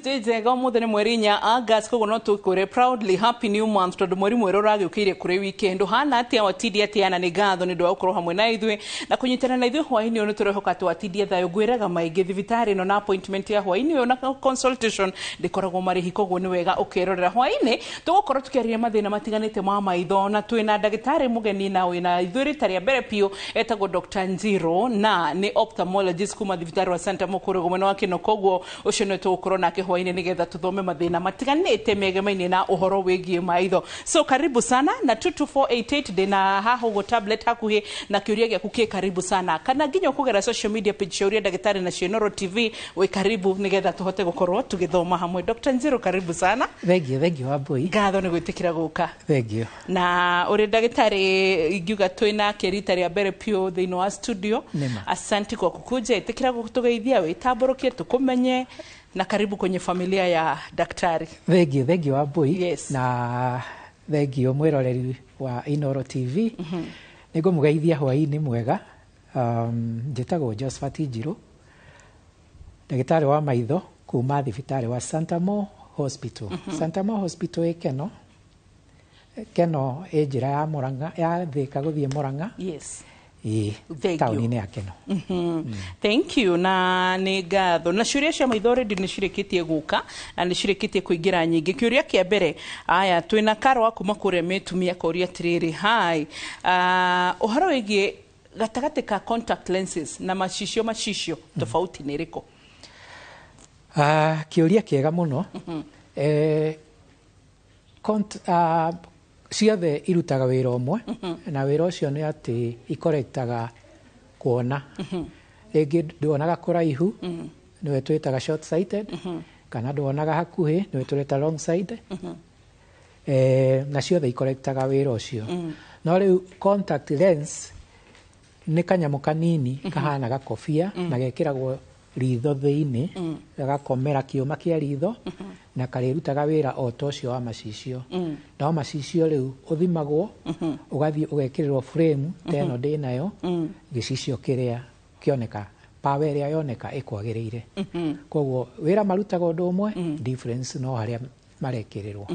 Tuesday njega muthene mweri 4 August koguo no tukure proudly happy new month tondu mweri mweru uragiukire kuri weekend hana atia watidi atia na ni gatho ni ndu ukoro hamwe na ithui na kunyitana na ithui hwaini onu turehoka twatidie thayo gwiraga maingi thibitari no na appointment ya hwaini ona consultation ndikoragwo marihi koguo ni wega ukirorera hwaini tugukorwo tukiaria mathina matiganite ma maitho na twina ndagitari mugeni na wina ithui ritari mbere pio etagwo Dr. Nziro na ni ophthalmologist kuma thibitari wa Santa Mukuru mwena wa Kino koguo ucio no tugukorwo nake hwaini nigetha tuthome mathina matiganite megemaine na uhoro wigie maitho. So karibu sana na 22488 dina haho go tablet hakuhi na kiuria gyaku ki karibu sana kana nginya kugera social media page cia uria ndagitari na Shenoro TV we karibu nigetha tuhote gukorwo tugithoma hamwe. Dr. Nziro karibu sana. Thank you Wambui. Ngatho ni gwitikira guka. Thank you. Na uri ndagitari ingiuga twina kerita ria mbere pio thini wa studio. Asante kwa kukuja itikira gutugeithia we tamborokie tukumenye na karibu kwenye familia ya daktari. Thank you Wambui. Yes. Na thank you mwiroreri wa Inoro TV. Nigo mugeithia hwaini mwega. Njitagwo Josephat Njiru. Ndagitari wa maitho kuma thibitari wa Santa Mo Hospital. Santa Mo Hospital Keno njira ya Murang'a ya Thika guthie Murang'a. Yes. Tauni ya Keno. Thank you na ni ngatho na ciuria cia maitho already ni cirikitie guka na ni cirikitie kuingira nyingi. Kiuria kia mbere aya twina Karo akuma kure metumia koria tiriri hai uhoro wigie gatagate ka contact lenses na macicio tofauti ni riko? Kiuria kiega muno. Ciothe irutaga wira umwe na wira ucio ni ati ikorektaga kuona ringi nduonaga kuraihu niwe twitaga short sighted kana nduonaga hakuhi niwe twita long sighted na ciothe ikorektaga wira ucio no riu contact lens ni kanyamu kanini kahana gakofia na gekiragwo ritho thiini gagakomera kiuma kia ritho na karirutaga wira o tocio wa macicio na macicio riu uthimagwo ugathie ugekirirwo frame teno ndi nayo gicicio kiria kioneka power ria yoneka ikwagiriire koguo wira marutaga undu umwe difference no haria marekirirwo.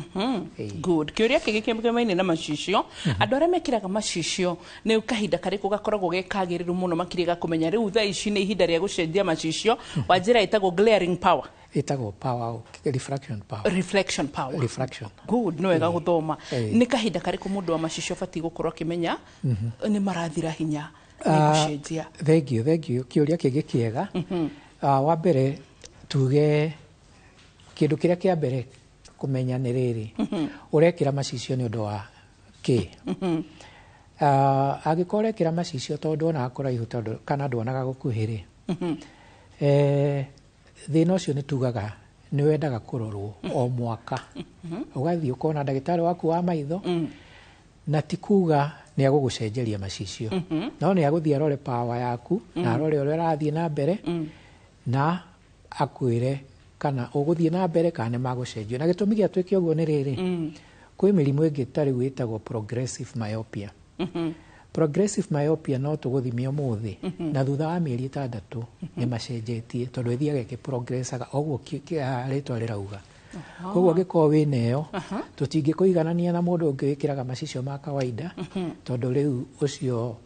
Good. Kiuria kigikemaine na macicio andu aria mekiraga macicio ni ukahinda kariku gakoragwo gekagiriru muno makiriga kumenya riu tha ici ni ihinda ria gucenjia macicio wa njira itagwo glaring power. Itagwo power refraction power. Reflection power. Refraction. Good. No wega guthoma. Ni kahinda kariku mundu wa macicio fati gukorwo kimenya ni marathira hinya gucenjia. Thank you. Kiuria kigikiega. Wa mbere tuge kindu kiria kia mbere kumenya ni riri urekira macicio ni undu wa ki agikorekira macicio tondu ona akoraihu tondu kana nduonaga gukuhiri thina ucio ni tugaga ni wendaga kurorwo o mwaka ugathie ukona ndagitari waku wa maitho na tikuga ni agugucenjeria macicio no ni aguthie arore power yaku na arore uria rathie na mbere na akwire kana uguthie na mbere kana magucenjio na gitumi gia twike uguo ni riri kwi mirimu ingi tari gwitagwo progressive myopia. Progressive myopia no tuguthimia muthi na thutha wa mieri 6 ni macenjetie tondu ithiaga ki progressaga oguo ritwa rirauga koguo giko wineyo tutingikuiganania na mundu ungi wikiraga macicio ma kawaida tondu riu ucio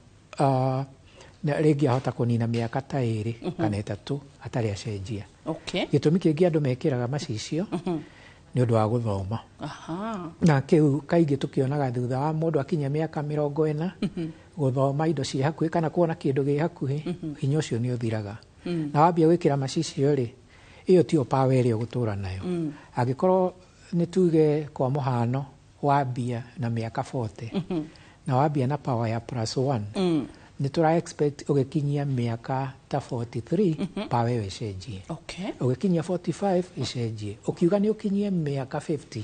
ringi ahota kunina miaka ta 2 kana 3 atari acenjia. Okay. Gitumi kingi andu mekiraga macicio ni undu wa guthoma. Na kiu kaingi tukionaga thutha wa mundu akinya miaka 40 guthoma indo cia hakuhi kana kuona kindu gi hakuhi hinya ucio ni uthiraga. Na wambia gwikira macicio ri iyo tio power iri gutura nayo. Agikorwo ni tuge kwa muhano wambia na miaka 40 na wambia na power ya +1 ni tura expect ugekinyia miaka ta 43 pawe wecenjie. Okay. Ugekinyia 45 icenjie. Ukiuga ni ukinyie miaka 50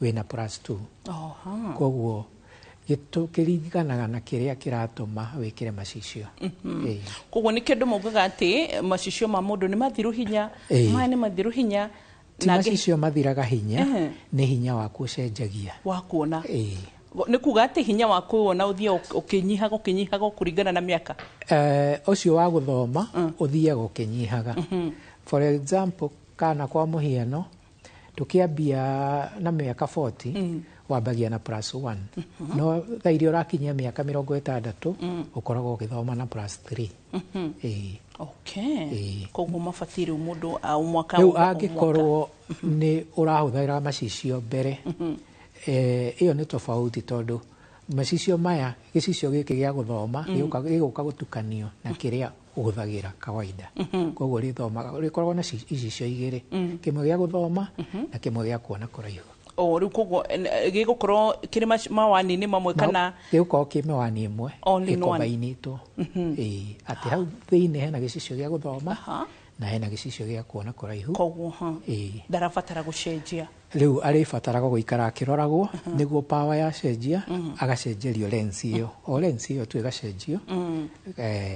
wina +2. Koguo kiririkanaga na kiria kiratuma wikire macicio. Koguo ni kindu mugaga ati macicio ma mundu ni mathiru hinya ni mathiru hinya na macicio mathiraga hinya ni hinya wa kucenjagia wa kuona. Ni kuga ati hinya wa kuona uthia ukinyihaga kuringana na miaka ucio wa guthoma uthiaga ukinyihaga. For example kana kwa muhiano tukiambia na miaka 40 wambagia na +1 no thairi urakinyia miaka 60 ukoragwo ugithoma na +3 okay koguo mabatire mundu au mwaka riu angikorwo ni urahuthira macicio mbere iyo ni tofauti tondu macicio maya gicicio giki gia guthoma giguka gutukanio na kiria uhuthagira kawaida koguo rikoragwo na icicio igiri kimwe gia guthoma na kimwe gia kuona kuraihu riu koguo gigukorwo kiri mawani ni mamwe kana gigukorwo ki mawani imwe ikobainitwo ati hau thiini hena gicicio gia guthoma na hena gicicio gia kuona kuraihu koguo ndarabatara gucenjia riu aribataraga guikara akiroragwo niguo power ya cenjia agacenjerio lens iyo o lens iyo tu igacenjio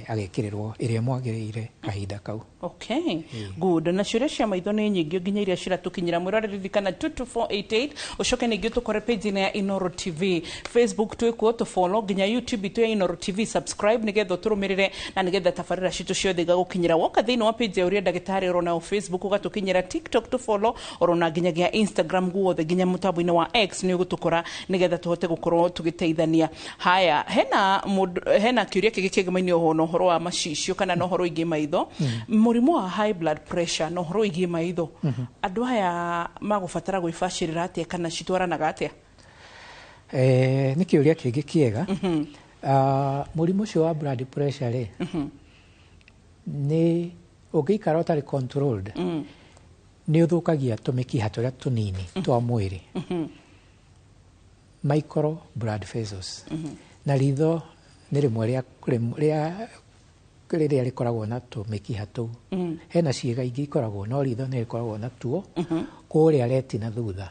agekirirwo iria mwagirire kahinda kau okay good na ciuria cia maitho ni nyingi nginya iria ciratukinyira mwiroreri kana 22488 ucoke ningi tukore page ya Inooro TV Facebook twikuo to follow nginya YouTube tu ya Inooro TV subscribe nigetha turumirire na nigetha tafarira citu ciothe gagukinyira woka thiini wa page ya uria ndagitari rona Facebook ugatukinyira TikTok to follow orona nginya gia Instagram guothe nginya mutambo-ini wa X ni ugutukora nigetha tuhote gukorwo tugiteithania haya hena kiuria kigikigemainio ho no horo wa macicio kana no horo ingi maitho murimu wa high blood pressure no horo ingi maitho andu aya magubatara gwibacirira atia kana citwaranaga atia ni kiuria kingi kiega murimu ucio wa blood pressure ni ungikara utari controlled ni uthukagia tumikiha turia tunini twa mwiri micro blood vessels na ritho ni rimwe riria rikoragwo na tumikiha tu hena ciiga ingi ikoragwo no ritho ni rikoragwo na tuo kuria retina thutha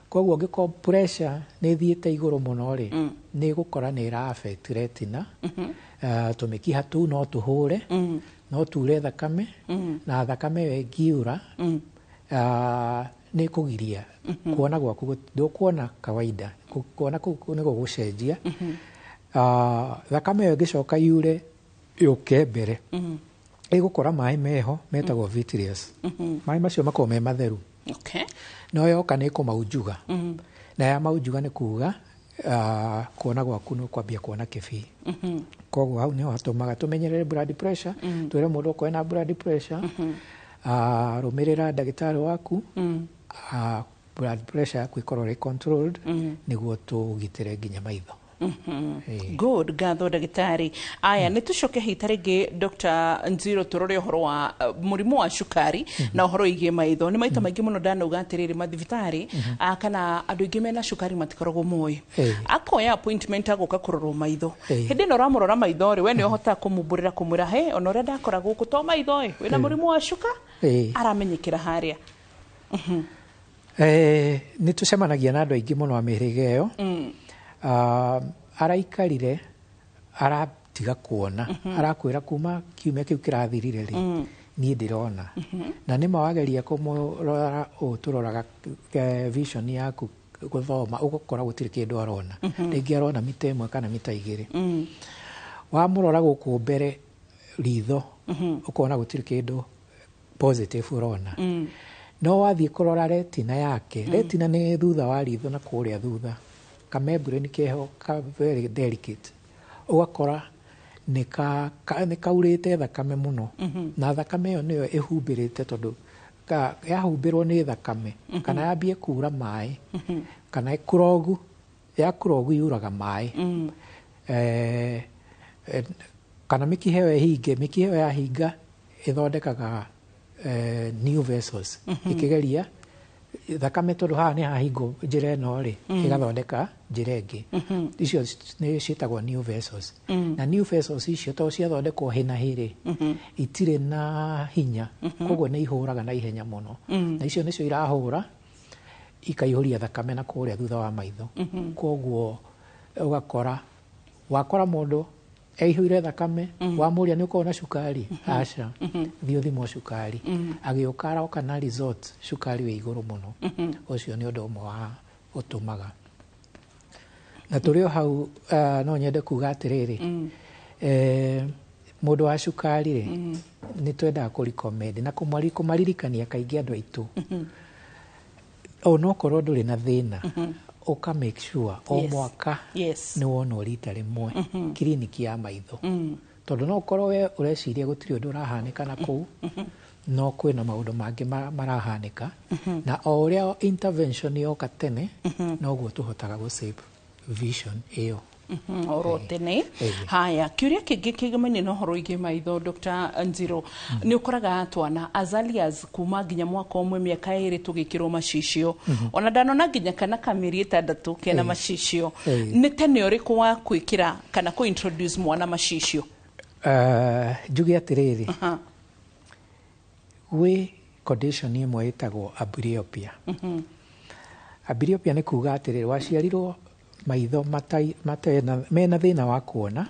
koguo ngiko pressure ni thiite iguru muno ri ni gukora ni ra affect retina tumikiha tu no tuhure no ture thakame na thakame wengiura ni kugiria kuona gwaku ndukuona kawaida kuona kuku ni gugucenjia thakame ngicoka yure yuke mbere igukora mai meho metagwo vitreous mai macio mako me matheru okay no yoka ni kumaujuga na ya maujuga ni kuga kuona gwaku no kwambia kuona kibii koguo hau niho hatumaga tumenyerere blood pressure twire mundu ko ena blood pressure rumirira ndagitari waku blood pressure yaku ikorwo ri controlled niguo tugitire nginya maitho good gatho ndagitari aya ni tucoke hita ringi Dr. Nziro turore horo wa murimu wa cukari na horo igie maitho ni maita maingi muno ndanauga atiriri mathibitari kana andu ingi mena cukari matikoragwo moyo akoya appointment agoka kurorwo maitho hindi no ramurora maitho ri we ni uhota kumumburira kumwira he ona ria ndakora guku to maitho wina murimu wa cuka aramenyekera haria ni tucemanagia na andu aingi muno amihirige iyo araikarire aratiga kuona arakwira kuma kiumia kiu kirathirire ri ni ndirona na ni mawageria kumurora turoraga vision yaku guthoma ugukora gutiri kindu arona ringi arona mita imwe kana mita igiri wamurora guku mbere ritho ukona gutiri kindu positive urona no wathie kurora retina yake retina ni thutha wa ritho na kuria thutha membrane keho ka very delicate ugakora ni kaurite thakame muno na thakame yo niyo ihumbirite tondu yahumbirwo ni thakame kana yambie kura mai kana kurogu yuraga mai kana mikiheyo ihinge mikiheyo ya hinga ithondekaga new vessels ikigeria thakame tondu haha ni hahingo njira ino ri igathondeka njira ingi icio ni ciitagwo new vessels na new vessels icio to ciathondekwo hina hiri itire na hinya koguo ni ihuraga na ihenya muno na icio nicio irahura ikaihuria thakame na kuria thutha wa maitho koguo ugakora wakora mundu eihurire thakame wamuria ni ukona cukari aca thio thimo cukari agiukara okana resort cukari we iguru muno ucio ni undu umwe wa utumaga na turio hau no nyende kuga atiriri mundu wa cukari ri ni twenda ku recommend na kumaririkania kaingi andu aitu ono korwo nduri na thina uka make sure o mwaka ni wona rita rimwe kliniki ya maitho tondu no korwo we ureciria gutiri undu urahanika na kuu no kwina maundu mangi marahanika na o uria intervention yoka tene no guo tuhotaga gu save vision iyo orotene haya kiuria kingi kigemani no horo ige maitho Dr. Nziro ni ukoraga twana azalias kuma nginya mwaka umwe miaka iri tugikirwo macicio ona ndanona nginya kana kamiri 6 kena macicio ni tene uriku wa kwikira kana ku introduce mwana macicio jugi atiriri we condition imwe itagwo amblyopia amblyopia ni kuga atiriri waciarirwo maitho mena thina wa kuona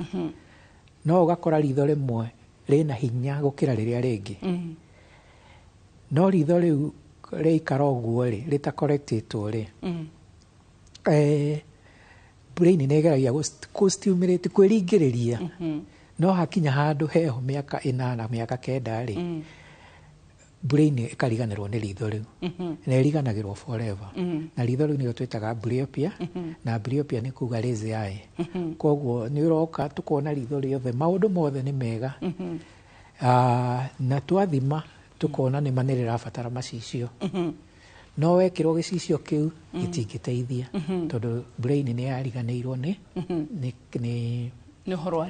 no ugakora ritho rimwe rina hinya gukira riria ringi no ritho riu riikara uguo ri rita correctitwo ri brain negeragia ku stimulate kwiringiriria no hakinya handu heho miaka 8 miaka 9 ri brain ikariganirwo ni ritho riu na iriganagirwo forever na ritho riu ni twitaga amblyopia na amblyopia ni kuga lazy eye koguo ni uroka tukona ritho riothe maundu mothe ni mega na twathima tukona ni manirira fatara macicio no wekirwo gicicio kiu gitingiteithia tondu brain ni yariganirwo ni horo wa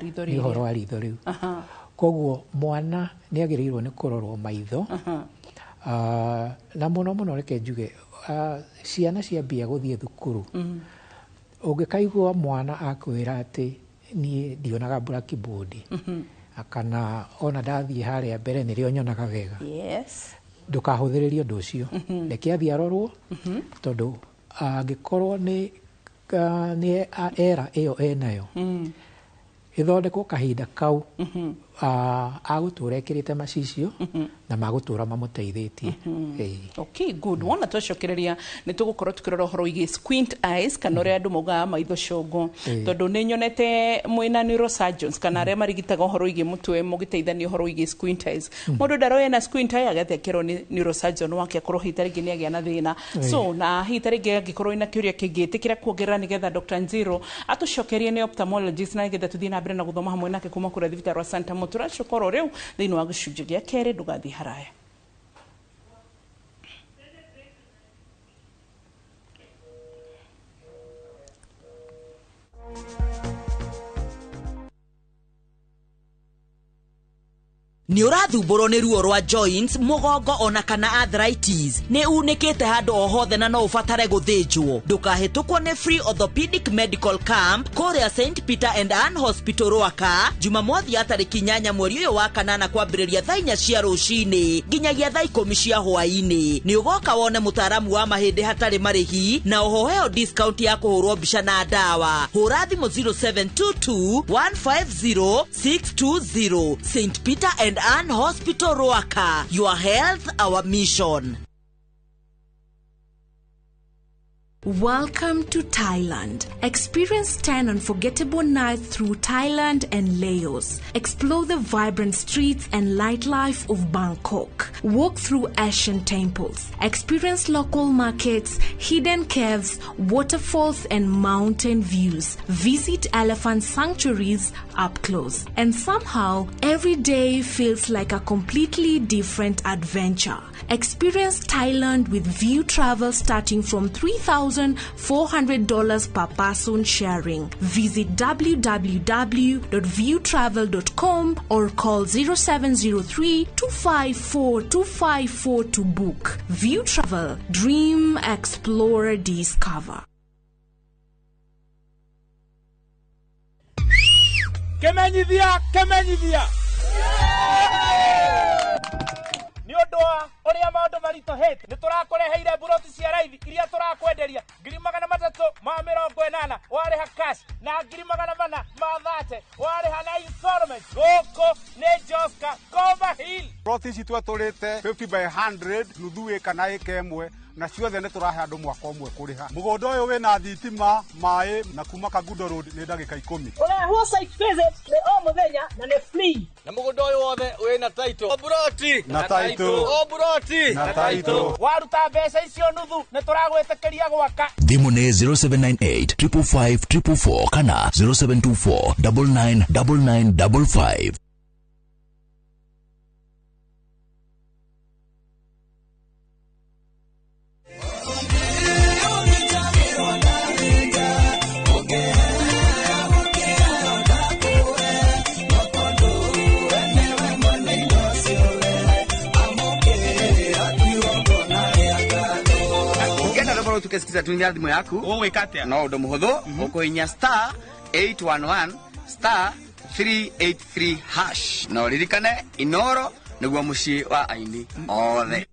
ritho riu koguo mwana ni agirirwo ni kurorwo maitho na muno reke njuge ciana ciambia guthie thukuru ungikaigwa mwana akwira ati ni ndionaga blackboard akana ona ndathie haria mbere ni rio nyonaga wega ndukahuthiririe undu ucio reke athie arorwo tondu angikorwo ni era iyo enayo ithondekwo kahinda kau agutura ekirite macicio na magutura mamuteithitie okay good wona twacokereria ni tugukorwo tukirora horo igi squint eyes kana ria andu mauga maitho cogo tondu ni nyonete mwina neurosurgeons kana aria marigitaga horo igi mutwe mugiteithania horo igi squint eyes mundu ndaroya na squint eye agathekero ni neurosurgeon wake akorwo hitarigi ni agia na thina so na hitarigi agikorwo ina kiuria kingitikira kuongerera nigetha Dr. Nziro atucokerie ni ophthalmologist na nigetha tuthie na mbere na guthoma hamwe nake kuma kura thibitari wa Santa turacokoro riu thiini wa gicunjĩ gia keri ndugathi haraya ni urathumbũrwo nĩ ruo rwa joints mugongo ona kana arthritis ni unikite handu o hothe na no ufatare guthĩnjwo ndukahĩtũkwo nĩ free orthopedic medical camp kũrĩa St Peter and Ann Hospital Rwaka Jumamothi ya tarĩki 8 mweri ũyũ wa kanana kwambĩrĩria thaa 4 cia rũcinĩ nginyagia thaa 10 cia hwaĩ-inĩ ni ugoka wone mũtaaramu wa mahĩndĩ hatarĩ marĩhi na ũhoheo discount ya kũhũrwo mbica na ndawa hũra thimũ 0722 150 620 St Peter and Ann Hospital Rwaka. Your health, our mission. Welcome to Thailand. Experience 10 unforgettable nights through Thailand and Laos. Explore the vibrant streets and nightlife of Bangkok. Walk through ancient temples. Experience local markets, hidden caves, waterfalls and mountain views. Visit elephant sanctuaries up close. And somehow, every day feels like a completely different adventure. Experience Thailand with View Travel starting from $3,400 per person sharing. Visit www.viewtravel.com or call 0703-254-254 to book. View Travel. Dream, explore, discover. Kemenyithia! Ni odwa oria maundu maritohete ni turakureheire buroti cia raithi iria turakwenderia 380 wariha cash na 430 wariha na installment goko ni Joska Cover Hill. plot ici twatũrĩte 50 by 100 nuthu ĩka na ĩka ĩmwe na ciothe nĩ tũrahe andũ mwaka ũmwe kũrĩha. Mũgũnda ũyũ wĩna thitima, maĩ na kuma Kagundo Road nĩ ndagĩka 10. Ũrehwo site visit nĩ o mũthenya na nĩ free. Na mũgũnda ũyũ wothe wĩna title. O buroti na title. O buroti na title. Waruta mbeca icio nuthu nĩ tũragwĩtĩkĩria gwaka. Thimũ nĩ 0798 555 444 kana 0724 999955. Tukesikiza tunia thimo yaku Ũgwĩkatia no ũndũ mũhũthũ ũkũinya *811 *383 hash no ririkane Inoro nĩguo mũciĩ wa aini othe.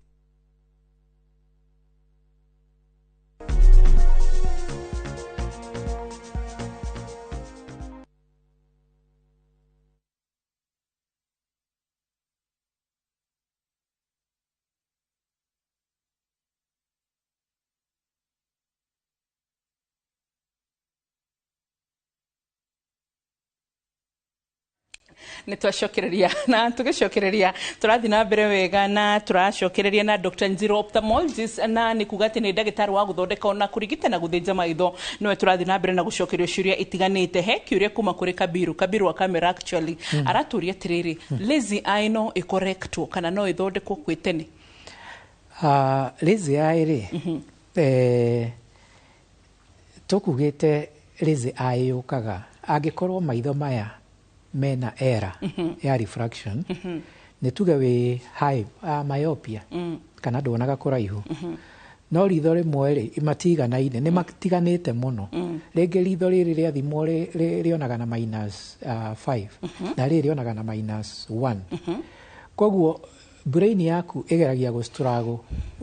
nĩ twacokereria na tũgĩcokereria tũrathiĩ na mbere wega na tũracokereria na Dr. Nziro ophthalmologist na nĩ kuga atĩ nĩ ndagĩtarĩ wa gũthondeka ona kũrigita na gũthĩnja maitho nĩwe tũrathiĩ na mbere na gũcokerio ciũria itiganĩte. He kĩũria kuma kũrĩ Kabiru wa camera actually aratũria atĩrĩrĩ lazy eye no ĩkorektwo kana no ĩthondekwo kwĩ tene? Lazy eye rĩ tũkugĩte lazy eye yũkaga angĩkorwo maitho maya mena error ya refraction nĩ tuge wĩ high myopia kana nduonaga kũraihu no ritho rĩmwe rĩ matiganaine nĩ matiganĩte mũno rĩngĩ ritho rĩrĩ rĩathimwo rĩonaga na -5 na rĩrĩ rĩonaga na -1 koguo brain yaku ĩgeragia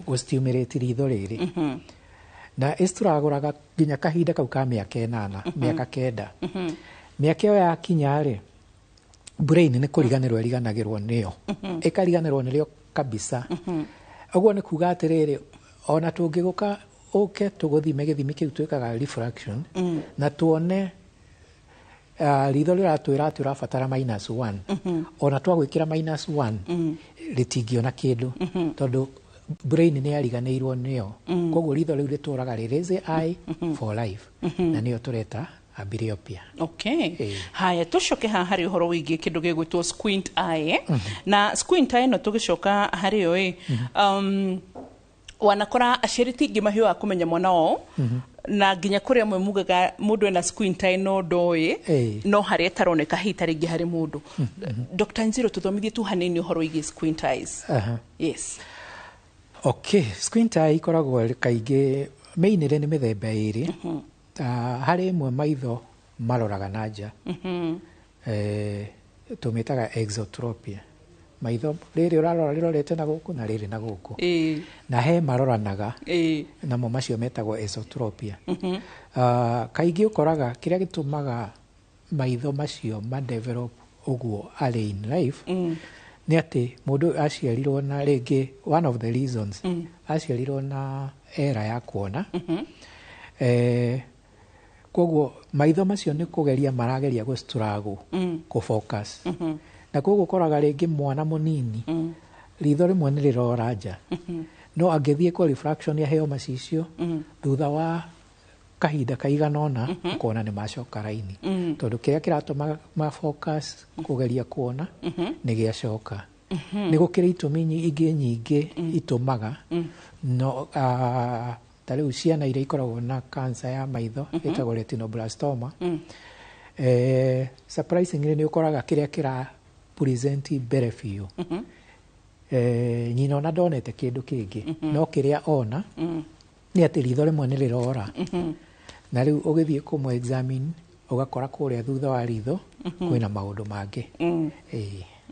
gũstimulate ritho rĩrĩ na ĩstragũraga nginya kahinda kau ka mĩaka 8 mĩaka 9 mĩaka ĩyo yakinya rĩ brain nĩ kũriganĩrwo ĩriganagĩrwo nĩyo ĩkariganĩrwo nĩrĩo kabisa ũguo nĩ kuga atĩrĩrĩ ona tũngĩgũka ũke tũgũthime gĩthimi kĩu twĩkaga refraction na tuone ritho rĩratwĩra atĩ ũrabatara -1 ona twagwĩkĩra -1 rĩtingĩona kĩndũ tondũ brain nĩ yariganĩirwo nĩyo koguo ritho rĩu rĩtũraga rĩ lazy eye for life na nĩyo tũreta amblyopia. Okay. Haya tucoke haha harĩ ũhoro wĩgiĩ kĩndũ gĩgwĩtwo squint eye na squint eye no tũgĩcoka harĩ yo wanakora aciari tingĩ mahiũ wa kũmenya mwana wao na nginya kũrĩa amwe mugaga mũndũ ena squint eye no ndoĩ no harĩa taroneka hita rĩngĩ harĩ mũndũ. Dr. Nziro tũthomithie tu hanini ũhoro wĩgiĩ squint eyes. Yes. Okay, squint eye ikoragwo kaingĩ meinĩre nĩ mĩthemba ĩrĩ. Harĩ ĩmwe maitho maroraga na nja tũmĩtaga exotropia maitho rĩrĩ ũrarora rĩrorete na gũkũ na rĩrĩ na gũkũ na he maroranaga namo macio metagwo esotropia. Kaingĩ ũkoraga kĩrĩa gĩtũmaga maitho macio madevelop ũguo early in life nĩ atĩ mũndũ aciarirwo na rĩngĩ one of the reasons aciarirwo na era ya kuona koguo maitho macio nĩ kũgeria marageria gũstruggle kũfocus na koguo ũkoraga rĩngĩ mwana mũnini ritho rĩmwe nĩ rĩrora nja no angĩthiĩ kwa refraction yaheo macicio thutha wa kahinda kaigana ũna ũkona nĩ macoka raini tondũ kĩrĩa kĩratũma mafocus kũgeria kuona nĩ gĩacoka. Nĩ gũkĩrĩ itũmi ingĩ nyingĩ itũmaga no ta rĩu ciana iria ikoragwo na cancer ya maitho ĩtagwo retinoblastoma surprisingly nĩ ũkoraga kĩrĩa kĩra present mbere biũ nyina ona ndonete kĩndũ kĩngĩ no kĩrĩa ona nĩ atĩ ritho rĩmwe nĩ rĩrora na rĩu ũgĩthiĩ kũmũ examine ũgakora kũrĩa thutha wa ritho kwĩna maũndũ mangĩ.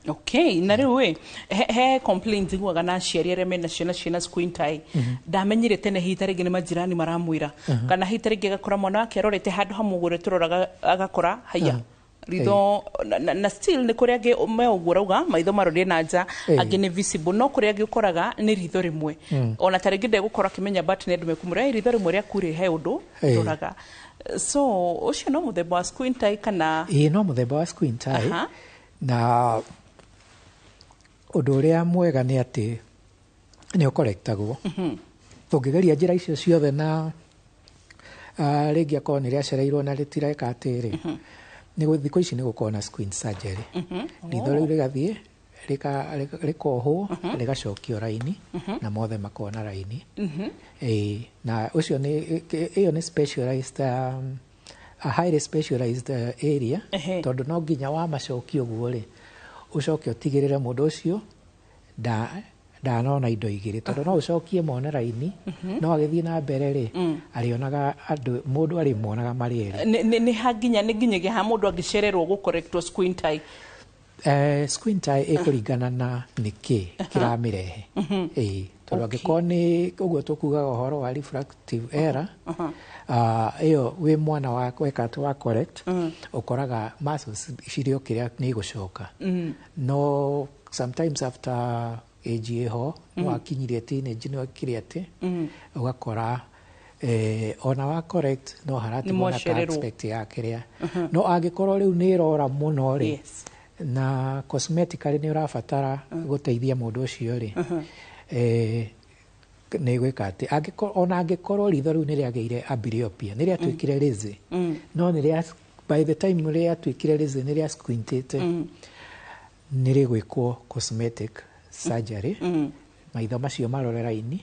Okay, na rĩu he complaints iguaga na aciari arĩa mena ciana squint eye ndamenyire tene hita rĩngĩ nĩ majirani maramwĩra kana hita rĩngĩ agakora mwana wake arorete handũ hamwe ũguo tũroraga agakora haya ritho na still ni kuria ge me ugurauga maitho marorie na nja angi ni visible no kuria ge ukoraga ni ritho rimwe ona taringi de gukora kimenya but ne ndume kumura ritho rimwe ria kuri he undu roraga so ucio no muthemba wa squint eye kana no muthemba wa squint eye na undu uria mwega ni ati ni ukorektagwo tungigeria njira icio ciothe na rĩngĩ akorwo nĩ rĩacereirwo na rĩtireka atĩrĩ nĩ thikũ ici nĩ gũkorwo na squint surgery ritho rĩu rĩgathiĩ rĩkohwo rĩgacokio raini na mothe makorwo na raini na ũcio ĩyo nĩ specialized a highly specialized area tondũ no nginya wa macokio ũguo rĩ ũcoke ũtigĩrĩre mũndũ ũcio ndanona indo igĩrĩ tondũ no ũcokie mone raini no agĩthiĩ na mbere rĩ arĩonaga andũ mũndũ arĩ monaga marĩ erĩ nĩ nginyagia ha mũndũ angĩcererwo gũkorektwo squint eye squint eye ĩkũringana na nĩkĩ kĩramĩrehe tondũ angĩkorwo nĩ ũguo tũkugaga ũhoro wa refractive error ĩyo wĩ mwana wa wekatũ wa correct ũkoraga muscles cirio kĩrĩa nĩ igũcoka no sometimes after age ho wakinyirie teenage no kire ati ugakora ona wa correct no haratimwo na aspect ya kiria no angikorwo riu ni rora muno ri na cosmetically ni urabatara guteithia mundu ucio ri ni gwika ati ona angikorwo ritho riu ni riageire amblyopia ni riatwikire rizi no ni ria by the time riatwikire rizi ni ria squintete ni rigwikwo cosmetic surgery maitho macio marorera-ini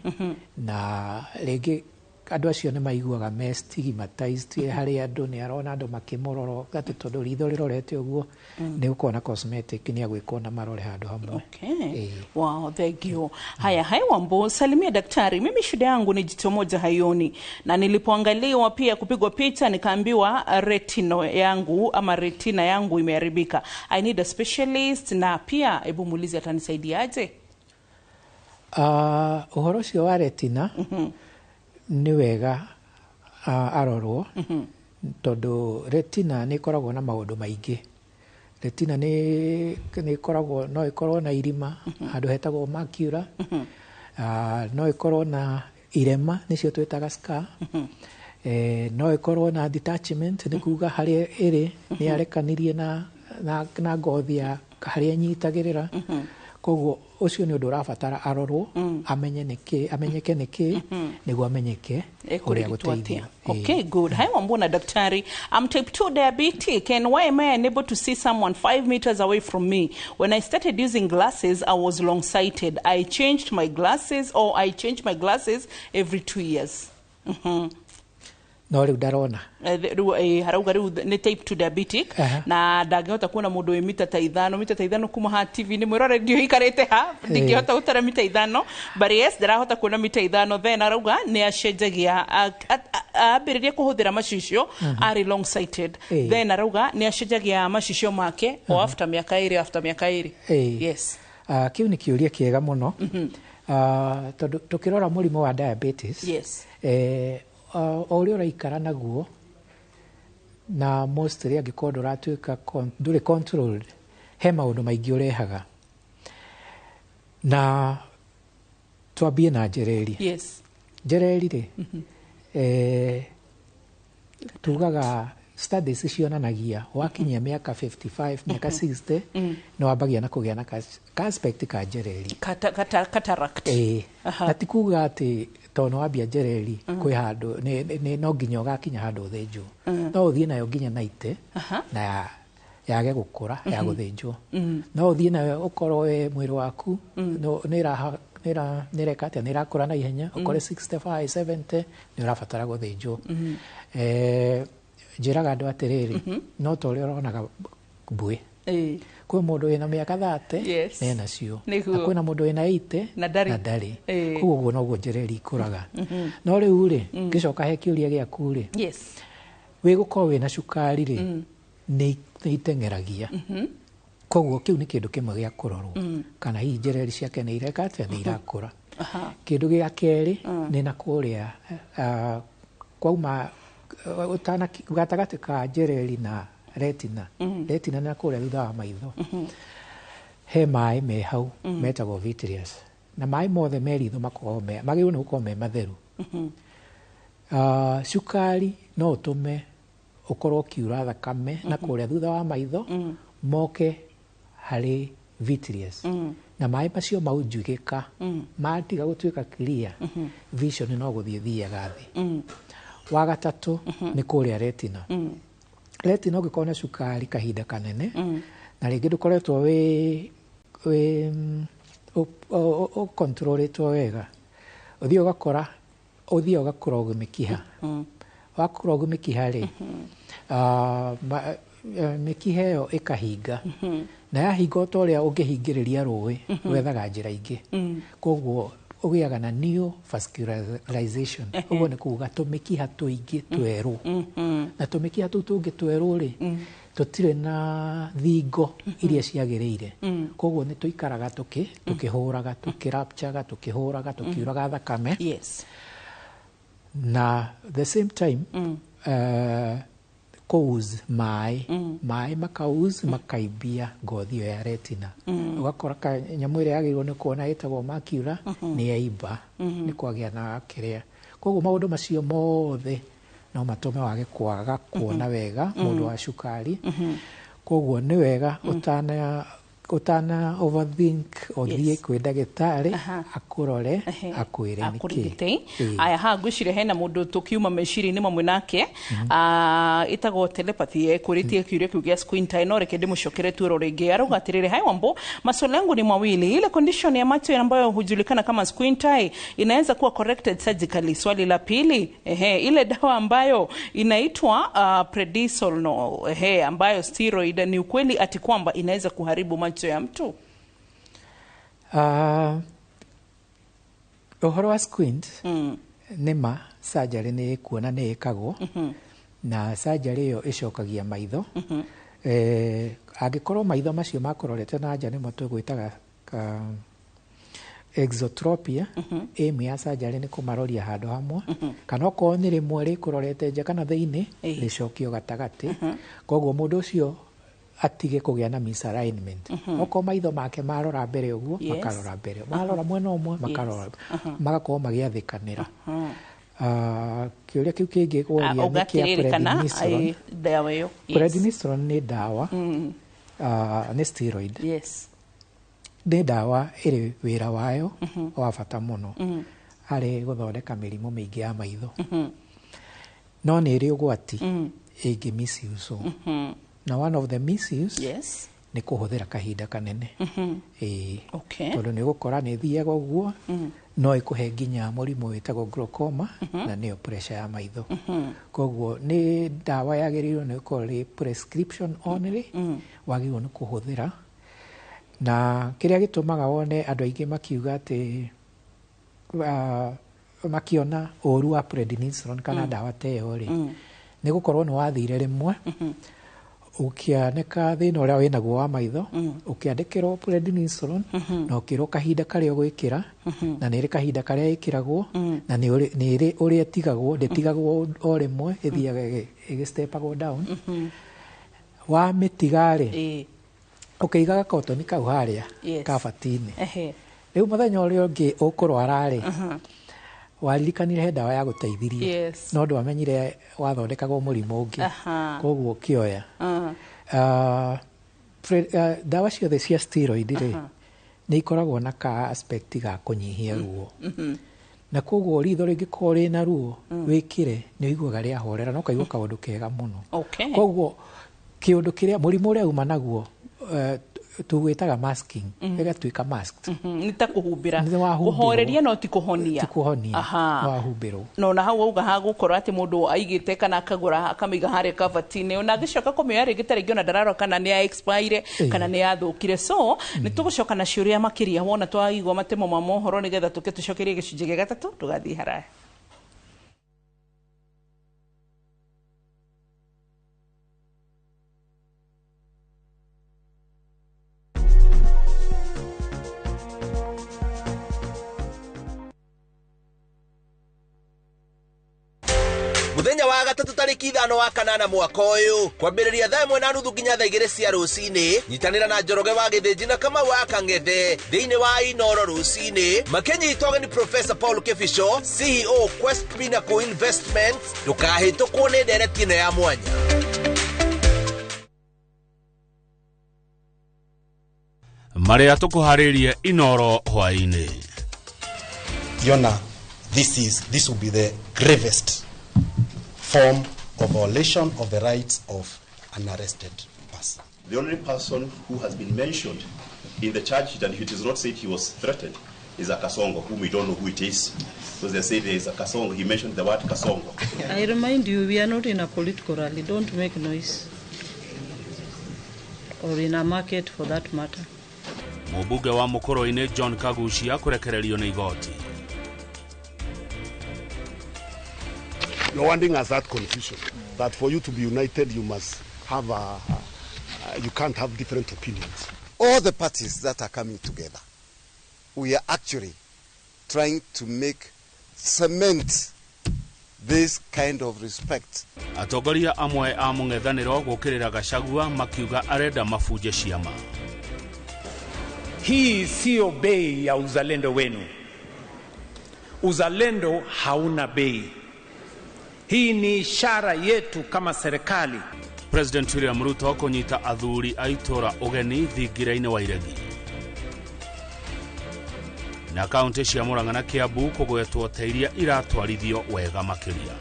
na rĩngĩ andũ acio nĩ maiguaga me stigmatized harĩ andũ nĩ arona andũ makĩmũrora atĩ tondũ ritho rĩrorete ũguo nĩ gũkorwo na cosmetic nĩ agwĩkwo na marore handũ hamwe. Wow, thank you. Haya, hai Wambo, salimia daktari. Mimi shida yangu ni jicho moja haioni na nilipoangaliwa pia kupigwa picha nikaambiwa retina yangu imeharibika. I need a specialist na pia hebu muulize atanisaidiaje? Uhoro ucio wa retina ni wega arorwo tondu retina ni ikoragwo na maundu maingi. Retina ni ikoragwo no ikorwo na irima handu hetagwo macula no ikorwo na irema nicio twitaga scar no ikorwo na detachment ni kuga haria iri ni arekanirie na ngothi ya haria nyitagirira koguo ucio ni undu urabatara arorwo amenyeke niki niguo amenyeke uria guteithia. Okay, good. Hi Wambona daktari, I'm type 2 diabetic and why am I unable to see someone 5 meters away from me? When I started using glasses I was long sighted. I changed my glasses every 2 years. No riu ndarona harauga riu ni type 2 diabetic na ndangihota kuona mundu wi mita ta 5 kuma ha TV ni mwirore ndio ikarete ha ndingihota gutara mita 5 but yes ndarahota kuona mita 5 then arauga ni acenjagia ambiririe kuhuthira macicio ari long sighted then arauga ni acenjagia macicio make o after miaka iri yes kiu ni kiuria kiega muno tondu tukirora murimu wa diabetes yes o uria uraikara naguo na mostly angĩkorwo ndũratuĩka ndũrĩ controlled he maũndũ maingĩ ũrehaga na twambie na njereri. Yes. Njereri rĩ tugaga studies cionanagia wakinyia miaka 55 miaka 60 no wambagia na kũgĩa na aspect ka njereri cataract na ti kuga atĩ tono wambia njereri kwĩ handũ no nginya ũgakinya handũ ũthĩnjwo no ũthiĩ nayo nginya 90 na yage gũkũra ya gũthĩnjwo no ũthiĩ nayo ũkorwo we mwĩrĩ waku nĩreka atĩa nĩrakũra na ihenya ũkore 65 70 nĩ ũrabatara gũthĩnjwo. Njĩraga andũ atĩrĩrĩ no ta ũrĩa ũronaga mbũĩ kwĩ mũndũ wĩna mĩaka 30 nena cio na kwĩna mũndũ wĩna 80 na ndarĩ koguo ũguo noguo njereri ikũraga no rĩu rĩ ngĩcoka he kĩũria gĩaku rĩ wĩ gũkorwo wĩna cukari rĩ nĩ iteng'eragia koguo kĩu nĩ kĩndũ kĩmwe gĩa kũrorwo kana hihi njereri ciake nĩ ireka atĩa nĩ irakũra. Kĩndũ gĩa kerĩ nĩ na kũrĩa kwauma gatagatĩ ka njereri na retina retina na kũrĩa thutha wa maitho he maĩ me hau metagwo vitreous na maĩ mothe me ritho magĩrĩirwo nĩ gũkorwo me matheru cukari no ũtũme ũkorwo ũkiura thakame na kũrĩa thutha wa maitho moke harĩ vitreous na maĩ macio mau njugĩka matiga gũtuĩka clear vision no gũthiĩ thiaga thĩ wa gatatũ nĩ kũrĩa retina retina ũngĩkorwo na cukari kahinda kanene na rĩngĩ ndũkoretwo ũkontrolĩtwo wega ũthiĩ ũgakora ũgĩmĩkiha wakora ũgĩmĩkiha-rĩ mĩkiha ĩyo ĩkahinga na yahinga o ta ũrĩa ũngĩhingĩrĩria rũĩ wethaga njĩra ingĩ koguo ũgĩaga na neovascularization ũguo nĩ kuuga tũmĩkiha tũingĩ twerũ na tũmĩkiha tũu tũngĩ twerũ-rĩ tũtirĩ na thingo iria ciagĩrĩire koguo nĩ tũikaraga tũkĩhũraga tũkĩrapchaga tũkĩhũraga tũkiuraga thakame na the same time cause maĩ makauz makaibia ngothi ĩyo ya retina ũgakora nyamũ ĩrĩa yagĩrĩirwo nĩ kuona ĩtagwo macula nĩ yaimba nĩ kwagĩa na kĩrĩa koguo maũndũ macio mothe no matũme wage kwaga kuona wega mũndũ wa cukari koguo nĩ wega ũtana overthink ũthiĩ kwĩ ndagĩtarĩ akũrore akwĩre nĩkĩ aya ha ngwĩciria hena mũndũ tũkiuma meciria-inĩ mamwe nake ĩtagwo telepathy ekũrĩtie kiũria kĩu gĩa squint no reke ndĩmũcokere tuoro rĩngĩ arauga atĩrĩrĩ hai Wambo maswali yangu ni mawili ile condition ya macho ambayo hujulikana kama squint eye inaweza kuwa corrected surgically swali la pili ile dawa ambayo inaitwa prednisolone ambayo steroid ni ukweli ati kwamba inaweza kuharibu macho ya mtu ũhoro wa squint nĩma surgery nĩ kuona nĩ ĩkagwo na surgery ĩyo ĩcokagia maitho angĩkorwo maitho macio makũrorete na nja nĩmo tũgwĩtaga exotropia aim ya surgery nĩ kũmaroria handũ hamwe kana okorwo nĩ rĩmwe rĩkũrorete nja kana thĩinĩ rĩcokio gatagatĩ koguo mũndũ ũcio atige kũgĩa na misalignment okorwo maitho make marora mbere ũguo makarora mbere marora mwena ũmwe makarora magakorwo magĩathĩkanĩra kĩũria kĩu kĩngĩ kũria nĩ kĩa prednisolone prednisolone nĩ ndawa nĩ steroid nĩ ndawa ĩrĩ wĩra wayo wa bata mũno harĩ gũthondeka mĩrimũ mĩingĩ ya maitho no nĩ ĩrĩ ũgwati ĩngĩ misuse na one of the misuse nĩ kũhũthĩra kahinda kanene tondũ nĩ gũkora nĩ thiaga ũguo no ĩkũhe nginya mũrimũ wĩtagwo glaucoma na nĩyo pressure ya maitho koguo nĩ ndawa yagĩrĩirwo nĩ gũkorwo rĩ prescription only wagĩrĩirwo nĩ kũhũthĩra na kĩrĩa gĩtũmaga wone andũ aingĩ makiuga atĩ makiona ũru wa prednisolone kana ndawa ta ĩyo-rĩ nĩ gũkorwo nĩ wathire rĩmwe ũkĩanĩka thĩna ũrĩa wĩnaguo wa maitho ũkĩandĩkĩrwo prednisolone na ũkĩrwo kahinda karĩa ũgwĩkĩra na nĩ ĩrĩ kahinda karĩa ĩkĩragwo na nĩ ĩrĩ ũrĩa ĩtigagwo ndĩtigagwo o rĩmwe ĩthiaga ĩgĩstepagwo down wamĩtiga-rĩ ũkĩiga gakotoni kau harĩa kabati-inĩ rĩu mũthenya ũrĩa ũngĩ ũkũrwara-rĩ waririkanire he ndawa ya gũteithirie no ndwamenyire wathondekagwo mũrimũ ũngĩ koguo ũkĩoya ndawa ciothe cia steroid-rĩ nĩ ikoragwo na ka aspect ga kũnyihia ruo na koguo ritho rĩngĩkorwo rĩna ruo wĩkĩre nĩ ũiguaga rĩahorera no kaigua kaũndũ kega mũno koguo kĩũndũ kĩrĩa mũrimũ ũrĩa uma naguo tugwĩtaga masking ĩgatuĩka masked nĩ ta kũhumbĩra kũhoreria no ti kũhonia wahumbĩrwo no na hau auga ha gũkorwo atĩ mũndũ aigĩte kana akagũra akamĩiga harĩa kabati-inĩ ona agĩcoka kũmĩoya rĩngĩ ta rĩngĩ ona ndararora kana nĩ ya expire kana nĩ yathũkire so nĩ tũgũcoka na ciũria makĩria wona twaigua matemo ma mohoro nĩgetha tũke tũcokerie gĩcunjĩ gĩa gatatũ tũgathiĩ haraya muthenya wa gatatu tariki 5 wa kanana mwaka uyu kwambiriria thaa 1:30 nginya thaa 2 cia rucini nyitanira na Njoroge wa Githinji na Kamau wa Kang'ethe thiini wa Inoro rucini makinyitwo ni Professor Paul Kifisho CEO Quest Pinnacle Investments ndukahitukwo ni ndereti ino ya mwanya. Maria tukuharirie Inoro hwaini. Yona, this will be the gravest form of violation of the rights of an arrested person. The only person who has been mentioned in the charge sheet, and it is not said he was threatened, is a Kasongo, whom we don't know who it is. Because they say there is a Kasongo. He mentioned the word Kasongo. I remind you, we are not in a political rally. Don't make noise. Or in a market for that matter. Mubuge wa Mukoroine John Kagushia kurekererio na igoti. You're wanting us that confusion, that for you to be united, you must have you can't have different opinions. All the parties that are coming together, we are actually trying to cement this kind of respect. Atongoria amwe a mung'ethaniro gukirira Gachagua makiuga arenda mafuje ciama. Hii sio bei ya uzalendo wenu. Uzalendo hauna bei. Hii ni ishara yetu kama serikali. President William Ruto kunyita athuri aitora ugeni thingiraine wa Iregi. Na kaunti cia Murang'a na Kiambu kugwetwo ta iria iratwarithio wega makiria.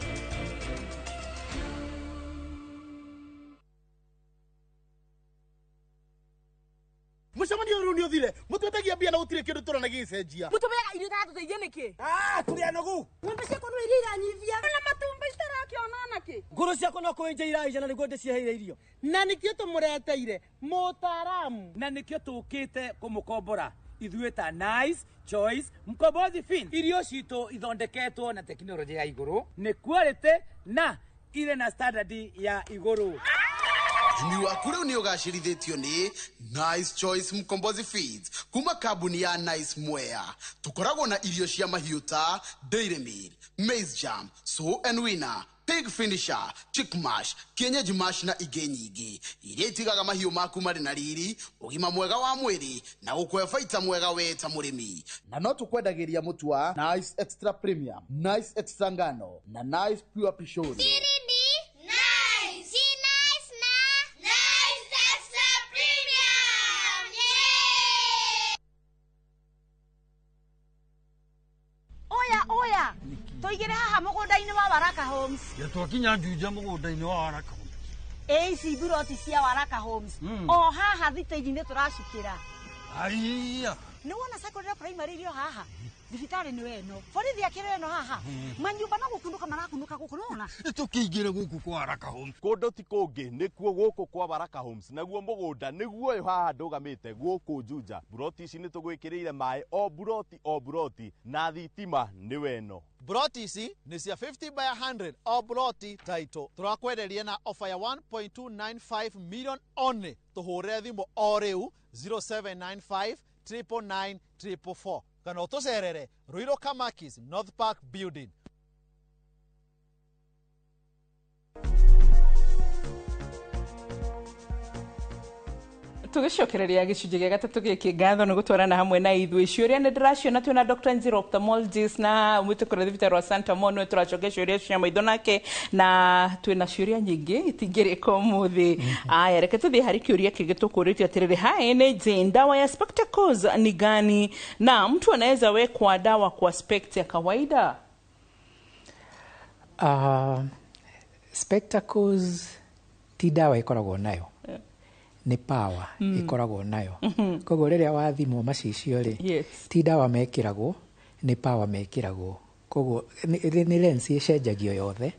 Mucemania uru ni uthire mutwetagia bia na gutire kindu turana gicenjia mutumeaga irio tatuteithia niki turi anogu ng'ombe ciakwa no iria iranyivia na matumba itarakionana ki nguru ciakwa no kuinja iraija na niguo ndicieheire irio na nikio tumureteire mutaramu na nikio tukite kumukombora ithuĩ ta Nice Choice Mkombozi Fin irio citũ ithondeketwo na teknolojia ya iguru ni quality na ile na standard ya iguru. Ni wa kule ni ugashirithitio ni Nice Choice Mkombozi Feeds kuma kabuni ya Nice Mwea. Tukoragwo na irio cia mahiũ ta Dairy Meal, Maize Jam, So and Winner, Pig Finisher, Chick Mash, Kienyeji Mash na ingĩ nyingĩ iria itigaga mahiũ maku marĩ na riri, ũgima mwega wa mwĩrĩ na gũkũhe baita mwega we ta mũrĩmi. Na no tukwendagĩria mũtu wa Nice Extra Premium, Nice Extra Ngano na Nice Pure Pishori. Oya, toigire haha mũgũnda-inĩ wa Waraka Homes. Ya twakinya njunja mũgũnda-inĩ wa Waraka Homes. Ici buroti cia Waraka Homes. O haha thitĩri-inĩ tũracukĩra. Aiya. Nĩ wona secondary primary irio haha. Thibitarĩ nĩ weno. Borithi akĩrĩ weno haha. Manyumba no gũkunduka marakunduka gũkũ nona. Tũkĩingĩre gũkũ kwa Waraka Homes. Kũndũ ti kũngĩ nĩkuo gũkũ kwa Waraka Homes. Naguo mũgũnda nĩguo ũyũ haha ndũgamĩte gũkũ Juja. Buroti ici nĩ tũgwĩkĩrĩire maĩ o buroti na thitima nĩ weno. Buroti ici nĩ cia 50 by 100 o buroti title. Turakwenderia na offer ya 1.295 million only. Tuhũrĩre thimũ o rĩu 0795 999 444. Kana utucerere Ruiru Kamakis North Park Building. tugicokereria gicunjĩ gĩa gatatũ gĩkĩ ngatho nĩ gũtwarana hamwe na ithuĩ ciũria nĩ ndĩraciona twĩna Dr. Nziro ophthalmologist na umĩte kũrĩa thibitarĩ wa Santa Mono tũracokia ciũria cia maitho nake na twĩna ciũria nyingĩ itingĩrĩka ũmũthĩ. Aya reke tũthiĩ harĩ kĩũria kĩngĩ tũkũrĩtio atĩrĩrĩ, hi Jane, dawa ya spectacles ni gani na mtu anaweza wekwa dawa kwa spect ya kawaida? Spectacles ti dawa ikoragwo nayo, ni power ikoragwo nayo. Koguo rĩrĩa wathimwo macicio rĩ, ti dawa mekĩragwo, ni power mekĩragwo. Koguo ni lens ĩcenjagio yothe.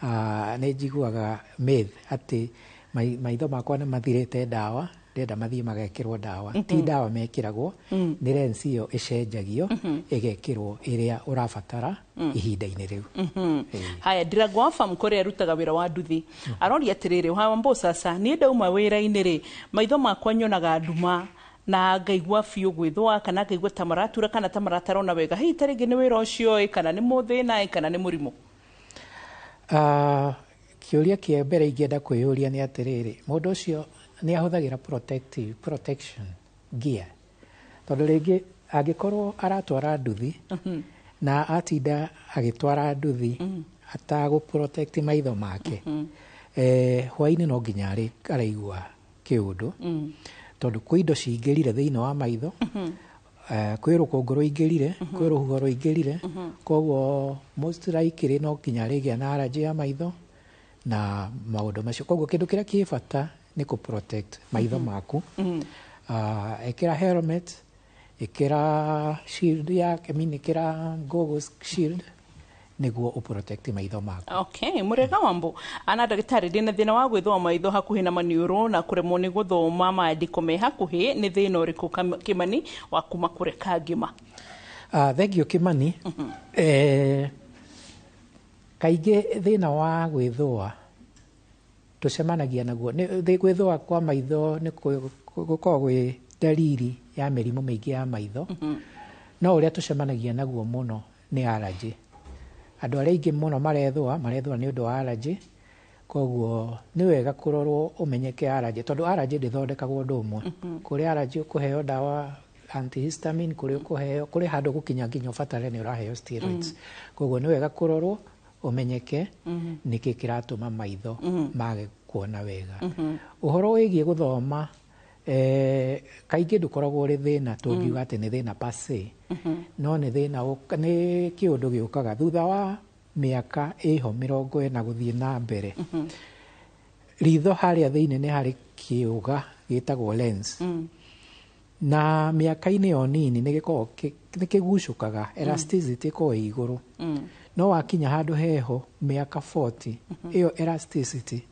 Nĩ njiguaga myth atĩ maitho makwa nĩ mathirĩte dawa, ndenda mathiĩ magekĩrwo dawa. Ti dawa mekĩragwo, ni lens ĩyo ĩcenjagio ĩgekĩrwo ĩrĩa ũrabatara ihinda-inĩ rĩu. Haya, Ndiragu wa farm kũrĩa arutaga wĩra wa nduthi aroria atĩrĩrĩ, wa Mbocaca niĩ ndauma wĩra-inĩ rĩ, maitho makwa nyonaga nduma na ngaigua biũ gwĩthũa kana ngaigua ta maratura kana ta maratarona wega. Hihi ta rĩngĩ nĩ wĩra ũcio kana nĩ mũthĩna kana nĩ mũrimũ? Kĩũria kĩa mbere ingĩenda kwĩyũria nĩ atĩrĩrĩ, mũndũ ũcio nĩ ahũthagĩra protection gear, tondũ rĩngĩ angĩkorwo aratwara nduthi na atinda agĩtwara nduthi atagũ protect maitho make, hwainĩ no nginya araigua kĩũndũ, tondũ kwĩ indo cingĩrire thĩinĩ wa maitho, kwĩ rũkũngũ rũingĩrire, kwĩ rũhuho rũingĩrire, koguo most likely no nginya arĩgĩa na allergy ya maitho na maũndũ macio. Koguo kĩndũ kĩrĩa kĩ bata nĩ kũ protect maitho maku. Ĩkĩra helmet, ĩkĩra shield yake, ĩkĩra goggles shield nĩguo ũprotect maitho maku. Okay, Murega Wambu, ana ndagĩtarĩ ndĩna thĩna wa gwĩthoma maitho hakuhĩ na maniũrũ na kũremwo nĩ gũthoma maandĩko me hakuhĩ, nĩ thĩna ũrĩkũ Kĩmani wa kuma kũreka ngima? Thank you Kĩmani. Kaingĩ thĩna wa gwĩthũa tũcemanagia naguo. Gwĩthũa kwa maitho nĩ gũkoragwo gwĩ dalili ya mĩrimũ mĩingĩ ya maitho, no ũrĩa tũcemanagia naguo mũno nĩ allergy. Andũ arĩa aingĩ mũno marethũa nĩ ũndũ wa allergy, koguo nĩ wega kũrorwo ũmenyeke allergy, tondũ allergy ndĩthondekagwo ũndũ ũmwe. Kũrĩ allergy ũkũheo ndawa antihistamine, kũrĩ handũ gũkinya nginya ũbatare nĩ ũraheo steroids. Koguo nĩ wega kũrorwo ũmenyeke nĩkĩ kĩratũma maitho mage kuona wega. Ũhoro wĩgiĩ gũthoma, kaingĩ ndũkoragwo ũrĩ thĩna tũngiuga atĩ nĩ thĩna per se, no nĩ thĩna, nĩ kĩũndũ gĩũkaga thutha wa mĩaka ĩho 40 gũthiĩ na mbere. Ritho harĩa thĩinĩ nĩ harĩ kĩũga gĩtagwo lens, na mĩaka-inĩ yo nini nĩ kĩgucũkaga, elasticity ĩkoragwo ĩ igũrũ, no wakinya handũ heho mĩaka 40, ĩyo elasticity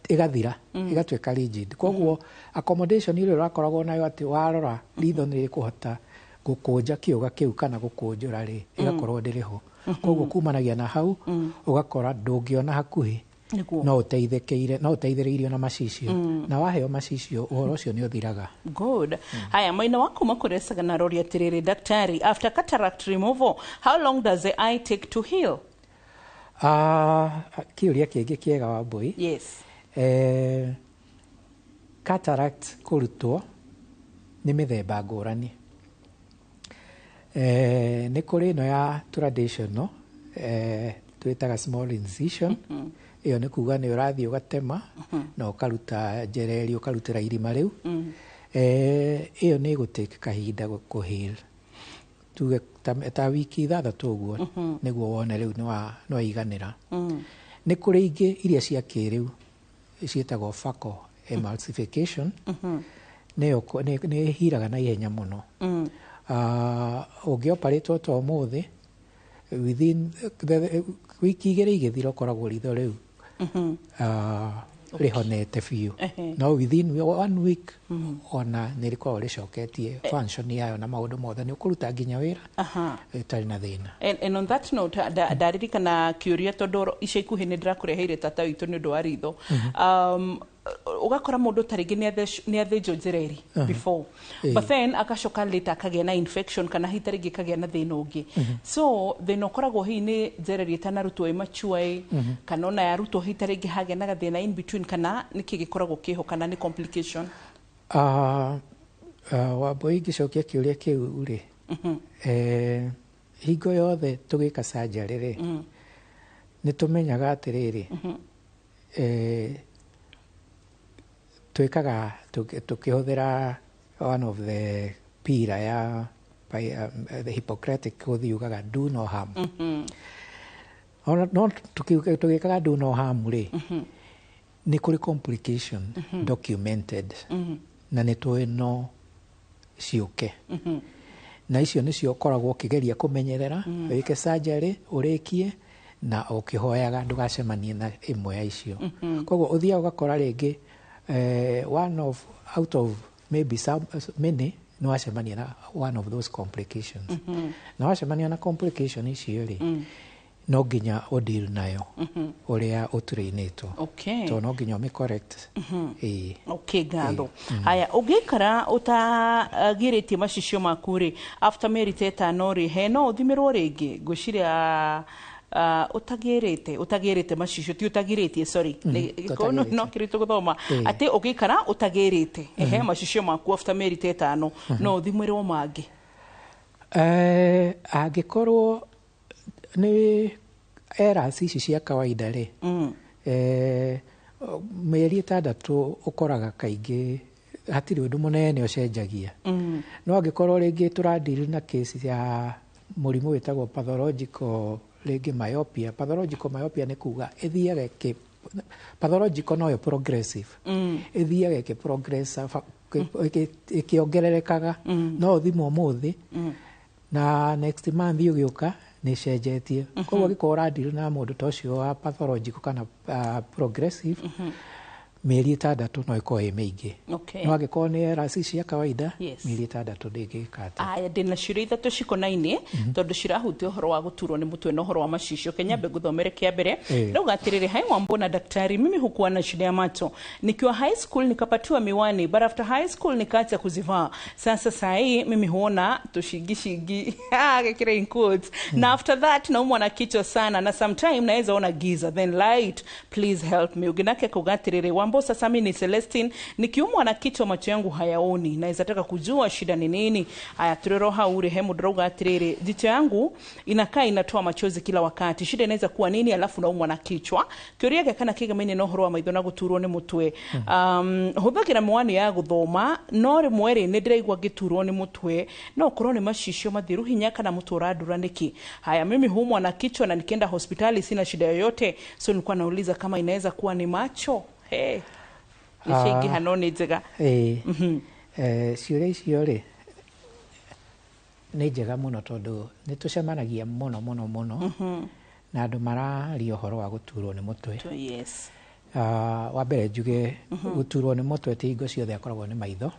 ĩgathira, ĩgatuĩka rigid. Koguo accommodation ĩrĩa ũrakoragwo nayo atĩ warora ritho nĩ rĩkũhota gũkũnja kĩũga kĩu kana gũkũnjũra rĩ, ĩgakorwo ndĩrĩho. Koguo kumanagia na hau ũgakora ndũngĩona hakuhĩ, no ũteithĩrĩirio na macicio, na waheo macicio ũhoro ũcio nĩ ũthiraga. Good. Haya, Maina wako makuresaga na rori atĩrĩrĩ, daktari, after cataract removal, how long does the eye take to heal? Kĩũria kĩngĩ kĩega Wambui. Yes. Cataract kũrutwo nĩ mĩthemba ngũrani. Nĩ kũrĩ ĩno ya traditional, twĩtaga small incision, ĩyo nĩ kuga nĩ ũrathiĩ ũgatema na ũkaruta njereri, ũkarutĩra irima rĩu. Ĩyo nĩ gũtake kahinda kũheal, tuge ta wiki 6 ũguo nĩguo wone rĩu nĩ waiganĩra. Nĩ kũrĩ ingĩ iria cia kĩrĩu ciĩtagwo phaco emulsification, nĩ hiraga na ihenya mũno. Ũngĩoparĩtwo ta ũmũthĩ, within wiki 2 igĩthira ũkoragwo ritho rĩu rĩhonete biũ, no within 1 week ona nĩ rĩkoragwo rĩcoketie function yayo na maũndũ mothe, nĩ ũkũruta nginya wĩra ĩtarĩ na thĩna. And on that note, ndaririkana kĩũria tondũ ica ikuhĩ nĩ ndĩrakũreheire tata witũ nĩ ũndũ wa ritho. Ugakora mũndũ ta rĩngĩ nĩ athĩnjwo njereri before, but then agacoka later akagĩa na infection kana hita rĩngĩ akagĩa na thĩna ũngĩ. So thĩna ũkoragwo hihi nĩ njereri ĩtanarutwo ĩ mature, kana ona yarutwo hita rĩngĩ hagĩa na gathĩna in between, kana nĩkĩ gĩkoragwo kĩho, kana nĩ complication? Wambui, ingĩcokia kĩũria kĩu rĩ, hingo yothe tũgĩka surgery rĩ, nĩ tũmenyaga atĩrĩrĩ, twĩkaga tukĩhũthĩra one of the pillar ya the Hippocratic oath yugaga do no harm. No tũgĩkaga do no harm rĩ, nĩ kũrĩ complication documented, na nĩ tũĩ no ciũke, na icio nĩcio ũkoragwo ũkĩgeria kũmenyerera, wĩke surgery, ũrĩkie na ũkĩhoyaga ndũgacemanie na ĩmwe ya icio. Koguo ũthiaga ũgakora rĩngĩ one of out of maybe some many no wacemania na one of those complications. Na wacemania na complication icio rĩ, no nginya ũdeal nayo ũrĩa ũtrainĩtwo Okay. to no nginya ũmĩ correct Okay, ngatho haya ũngĩikara ũtagĩrĩtie macicio maku rĩ after mĩeri 5 rĩ he no ũthimĩrwo rĩngĩ ngwĩciria utagirite macicio ti utagirite sorry no kirito guthoma ati ugikara utagirite ehe macicio maku after meri 5 no uthimwirwo mangi angikorwo ni errors ici cia kawaida ri meri 6 ukoraga kaingi hatiri undu munene ucenjagia no angikorwo ringi turadiri na case ya murimu witagwo pathological rĩngĩ myopia. Pathological myopia nĩ kuga ithiaga pathological no yo progressive ithiaga progressive ikiongererekaga no thimo mũthĩ na next month ũgĩũka nĩ cenjetie koguo gĩkorwo ũradiri na mũndũ ta ũcio wa pathological kana progressive mĩeri 6 no ĩkorwo ĩ mĩingĩ no angĩkorwo nĩ errors cia kawaida mĩeri 6 ndĩngĩka atĩ aya ndĩna ciũria ithatũ cikonainie tondũ cirahutia ũhoro wa gũturwo nĩ mũtwe na ũhoro wa macicio Kenyambe ngũthomere kĩa mbere rauga atĩrĩrĩ hai Wambona daktari mimi hukuwa na shida ya macho nikiwa high school nikapatiwa miwani but after high school nikaacha kuzivaa sasa sahi mimi huona tushingishingi gekire in quotes na after that naumwa na kichwa sana na sometime naweza ona giza then light please help me uginake kugatirire Wambo sasa mimi ni Celestine nikiumwa na kichwa macho yangu hayaoni naweza taka kujua shida ni nini haya tuliroha ure hemu droga atirire jicho yangu inakaa inatoa machozi kila wakati shida inaweza kuwa nini alafu naumwa na kichwa kioria yake kana kiga mene no horo wa maitho na guturwo ni mutwe huthagira miwani ya guthoma no rimwe ri ni ndiraigwa giturwo ni mutwe no korwo ni macicio mathiru hinya kana mutwe uradura niki haya mimi huumwa na kichwa na nikienda hospitali sina shida yoyote so nilikuwa nauliza kama inaweza kuwa ni macho nishingi hanoni njega ciũria icio rĩ nĩ njega mũno tondũ nĩ tũcemanagia mũno na andũ mararia ũhoro wa gũturwo nĩ mũtwe wa mbere njuge gũturwo nĩ mũtwe ti hingo ciothe akoragwo nĩ maitho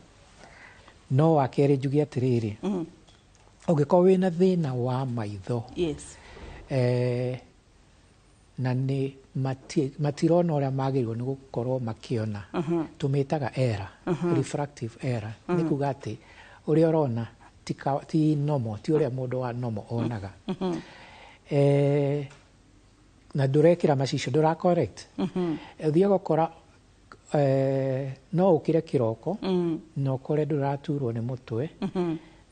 no wa kerĩ njuge atĩrĩrĩ ũngĩkorwo wĩna thĩna wa maitho na nĩ matirona ũrĩa magĩrĩirwo nĩ gũkorwo makĩona tũmĩtaga error refractive error nĩ kuga atĩ ũrĩa ũrona ti normal ti ũrĩa mũndũ wa normal onaga na ndũrekĩra macicio ndũra correct ũthiaga ũkora no ũkĩre kĩroko na ũkore ndũraturwo nĩ mũtwe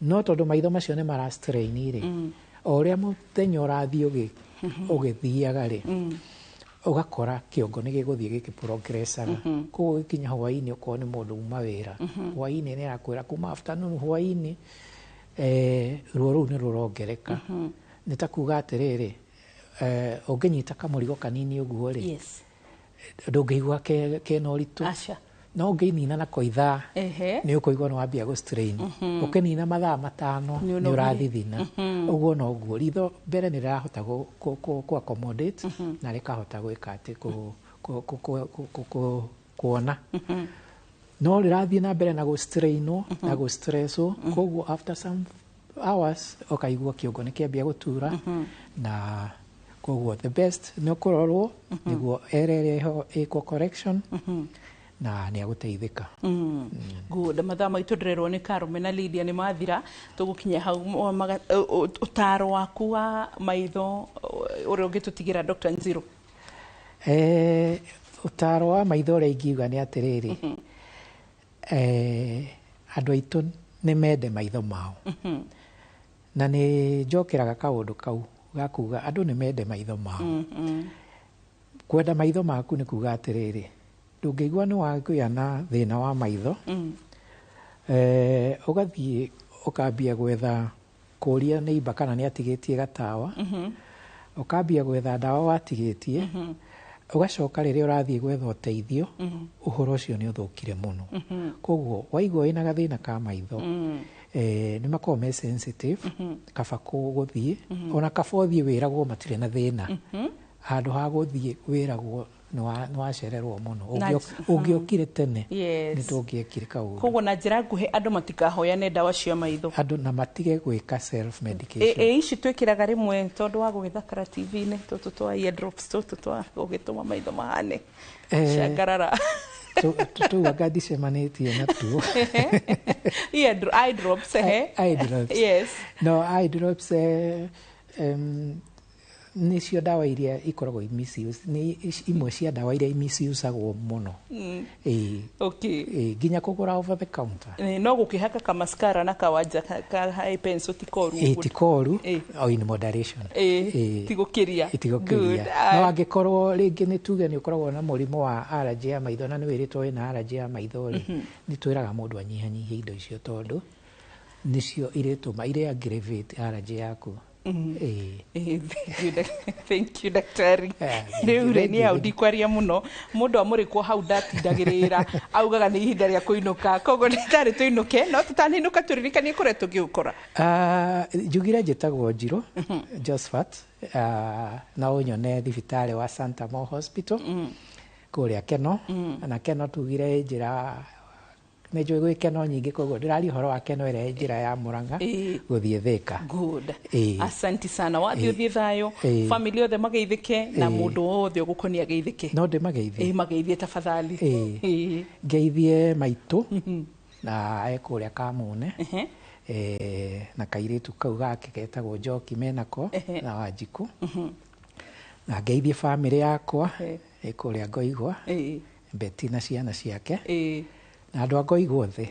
no tondũ maitho macio nĩ mara strain rĩ o ũrĩa mũthenya ũrathiĩ ũgĩthiaga rĩ ugakora kĩongo nĩ gĩgũthiĩ gĩkĩprogressaga koguo gĩkinya hwainĩ ũkorwo nĩ mũndũ uma wĩra hwainĩ nĩ arakwĩra kuma afternoon hwainĩ ruo rũu nĩ rũrongereka nĩ ta kuga atĩrĩrĩ ũngĩnyita kamũrigo kanini ũguo rĩ ndũngĩigua kena ũritũ no ũngĩnina na koithaa nĩ ũkũigua nĩ wambia gũ-strain ũkĩnina mathaa 5 nĩ ũrathithina ũguo no guo ritho mbere nĩ rĩrahota ku-accommodate na rĩkahota gwĩka atĩ kuona no rĩrathiĩ na mbere na gũ-strainwo na gũ-stresswo koguo after some hours ũkaigua kĩongo nĩ kĩambia gũtura na koguo the best nĩ ũkũrorwo nĩguo ĩrĩa ĩkwo correction na nĩ agũteithĩka good mathaa maitũ ndĩrerwo nĩ Karume na Lydia nĩ mathira tũgũkinya hau ũtaro waku wa maitho ũrĩa ũngĩtũtigĩra Dr. Nziru ũtaro wa maitho ũrĩa ingiuga nĩ atĩrĩrĩ andũ aitũ nĩ mende maitho mao na nĩ njokeraga kaũndũ kau gakuga andũ nĩ mende maitho mao kwenda maitho maku nĩ kuga atĩrĩrĩ ndũngĩigua nĩ wagĩa na thĩna wa maitho ũgathiĩ ũkambia gwetha kũria neighbor kana nĩ atigĩtie gatawa ũkambia gwetha ndawa watigĩtie ũgacoka rĩrĩa ũrathiĩ gwetha ũteithio ũhoro ũcio nĩ ũthũkire mũno koguo waigua wĩna gathĩna ka maitho nĩ makoragwo me sensitive kaba gũthiĩ ona kaba ũthiĩ wĩragwo matirĩ na thĩna handũ ha gũthiĩ wĩragwo nwacererwo muno ungiokire tene ni tungiekire kaundu koguo na njira nguhe andu matikahoyane ndawa cia maitho andu na matige gwika self medication ici twikiraga rimwe tondu wa gugithakara TV-ini tutu twa ear drops tutu twa gugituma maitho mahane shagarara tutuaga ndicemanĩtie natuo eye drops yes no eye drops nicio dawa iria ikoragwo misuse ni imwe cia dawa iria misuseagwo muno nginya kugura over the counter no gukihaka ka mascara na kawanja ka high pencil tikoru in moderation tigukiria no angikorwo ringi ni tuge ni ukoragwo na murimo wa allergy ya maitho na ni wiritwo ina allergy ya maitho ni twiraga mundu anyihanyihie indo icio tondu nicio irituma ire aggravate allergy yaku thank you daktari riure ni audi kwaria muno mundu amurikwo hau datindagirira augaga ni ihinda ria kuinuka kogo ndari tuinuke no tutaninuka turirikanie kure tugiukora njugire njitagwo Njiro Josephat na unyone thibitari wa Santa Mo Hospital kuria Keno na Keno tugire njira nejwe gwikeno nyingi koguo ndirari horo wa Keno ire njira ya Murang'a guthie Thika good asante sana wathi uthie thayo family othe mageithike na mundu wothe ugukonia geithike no de mageithie mageithie tafadhali geithie maitu na ekuria Kamune na kairitu kau gake ketagwo Njoki Menako na Wanjiku na geithie family yakwa ekuria Ngoigwa Beti na ciana ciake na andu Ngoigwa othe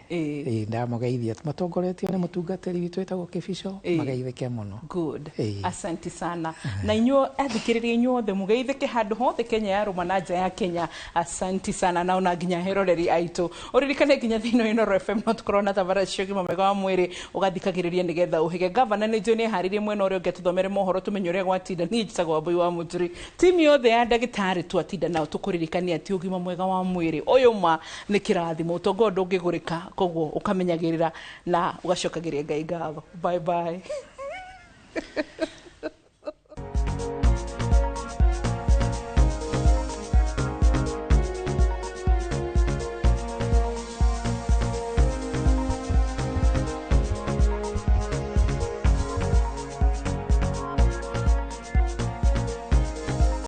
ndamugeithia matongoretio ni mutungatiri witu etagwo Kibico mageithike muno good asante sana na inyo athikiririe inyo othe mugeithike handu hothe Kenya ya ruma na nja ya Kenya asante sana na ona nginya heroreri aitu uririkane nginya thino ino FM not corona tabara shogi mamega wa mwiri ugathikagiriria nigetha uhige governor ni joni haririe mwena uri ungetuthomere mohoro tumenye uria gwatinda ni njitagwo Wambui wa Muturi timu yothe ya ndagitari twatinda nao tukuririkania ati ugima mwega wa mwiri uyu ma ni kirathimo tongo ndungigurika koguo ukamenyagirira na ugacokagiria Ngai ngatho bye bye